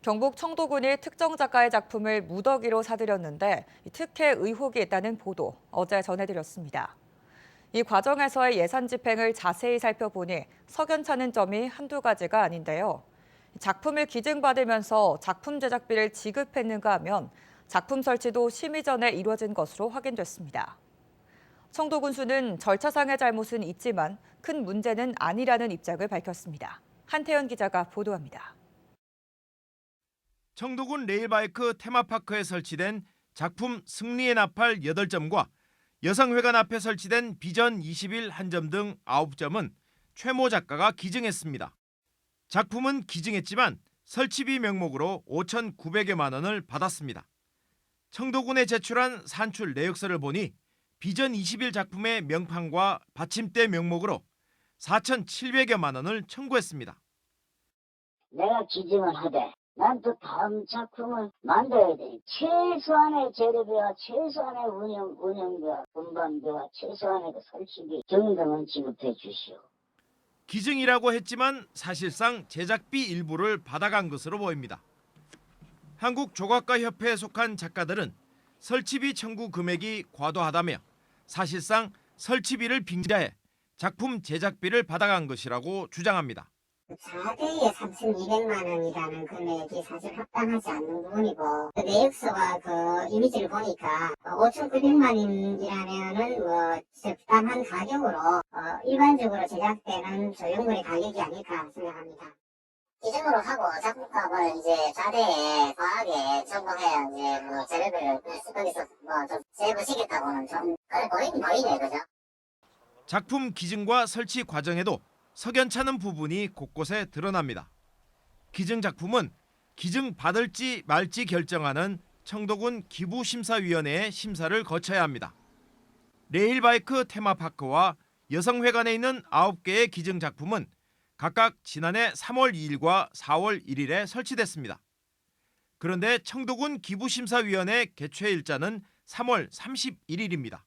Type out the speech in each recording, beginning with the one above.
경북 청도군이 특정 작가의 작품을 무더기로 사들였는데 특혜 의혹이 있다는 보도 어제 전해드렸습니다. 이 과정에서의 예산 집행을 자세히 살펴보니 석연찮은 점이 한두 가지가 아닌데요. 작품을 기증받으면서 작품 제작비를 지급했는가 하면 작품 설치도 심의 전에 이루어진 것으로 확인됐습니다. 청도 군수는 절차상의 잘못은 있지만 큰 문제는 아니라는 입장을 밝혔습니다. 한태연 기자가 보도합니다. 청도군 레일바이크 테마파크에 설치된 작품 승리의 나팔 8점과 여성회관 앞에 설치된 비전 21 한 점 등 9점은 최모 작가가 기증했습니다. 작품은 기증했지만 설치비 명목으로 5,900여만 원을 받았습니다. 청도군에 제출한 산출 내역서를 보니 비전 21 작품의 명판과 받침대 명목으로 4,700여만 원을 청구했습니다. 내가 기증을 하되 난 또 다음 작품을 만들어야 되니 최소한의 재료비와 최소한의 운영비와 분반비와 최소한의 설치비 등등은 지급해 주시오. 기증이라고 했지만 사실상 제작비 일부를 받아간 것으로 보입니다. 한국조각가협회에 속한 작가들은 설치비 청구 금액이 과도하다며 사실상 설치비를 빙자해 작품 제작비를 받아간 것이라고 주장합니다. 4대에 3,200만 원이라는 금액이 사실 합당하지 않는 부분이고 그 내역서와 그 이미지를 보니까 5,900만 원이라면은 적당한 가격으로 일반적으로 제작되는 조형물의 가격이 아닐까 생각합니다. 기준으로 하고 작품값을 이제 4대에 과하게 정보해야 이제 재료를 거기서 좀 제보시겠다고는 좀 그래 보이긴 보이네, 그죠? 작품 기증과 설치 과정에도 석연찮은 부분이 곳곳에 드러납니다. 기증 작품은 기증 받을지 말지 결정하는 청도군 기부심사위원회의 심사를 거쳐야 합니다. 레일바이크 테마파크와 여성회관에 있는 9개의 기증 작품은 각각 지난해 3월 2일과 4월 1일에 설치됐습니다. 그런데 청도군 기부심사위원회 개최 일자는 3월 31일입니다.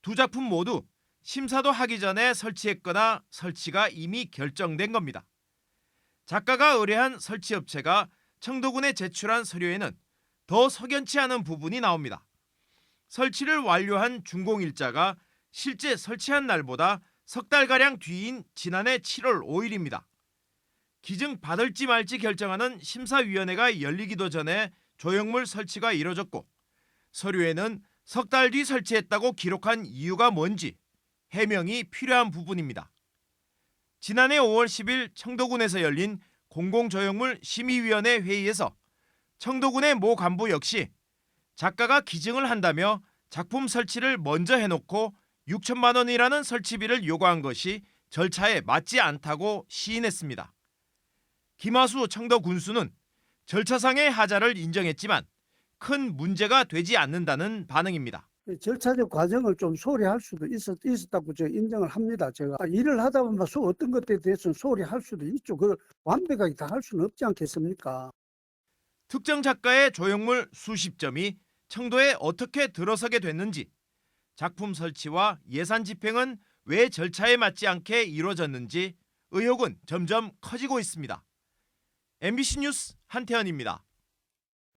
두 작품 모두 심사도 하기 전에 설치했거나 설치가 이미 결정된 겁니다. 작가가 의뢰한 설치업체가 청도군에 제출한 서류에는 더 석연치 않은 부분이 나옵니다. 설치를 완료한 준공일자가 실제 설치한 날보다 석 달가량 뒤인 지난해 7월 5일입니다. 기증 받을지 말지 결정하는 심사위원회가 열리기도 전에 조형물 설치가 이뤄졌고 서류에는 석 달 뒤 설치했다고 기록한 이유가 뭔지 해명이 필요한 부분입니다. 지난해 5월 10일 청도군에서 열린 공공조형물 심의위원회 회의에서 청도군의 모 간부 역시 작가가 기증을 한다며 작품 설치를 먼저 해놓고 6천만 원이라는 설치비를 요구한 것이 절차에 맞지 않다고 시인했습니다. 김하수 청도군수는 절차상의 하자를 인정했지만 큰 문제가 되지 않는다는 반응입니다. 절차적 과정을 좀 소홀히할 수도 있었다고 제가 인정을 합니다. 제가 일을 하다 보면 어떤 것에 대해서는 소홀히할 수도 있죠. 그걸 완벽하게 다 할 수는 없지 않겠습니까? 특정 작가의 조형물 수십 점이 청도에 어떻게 들어서게 됐는지, 작품 설치와 예산 집행은 왜 절차에 맞지 않게 이루어졌는지 의혹은 점점 커지고 있습니다. MBC 뉴스 한태현입니다.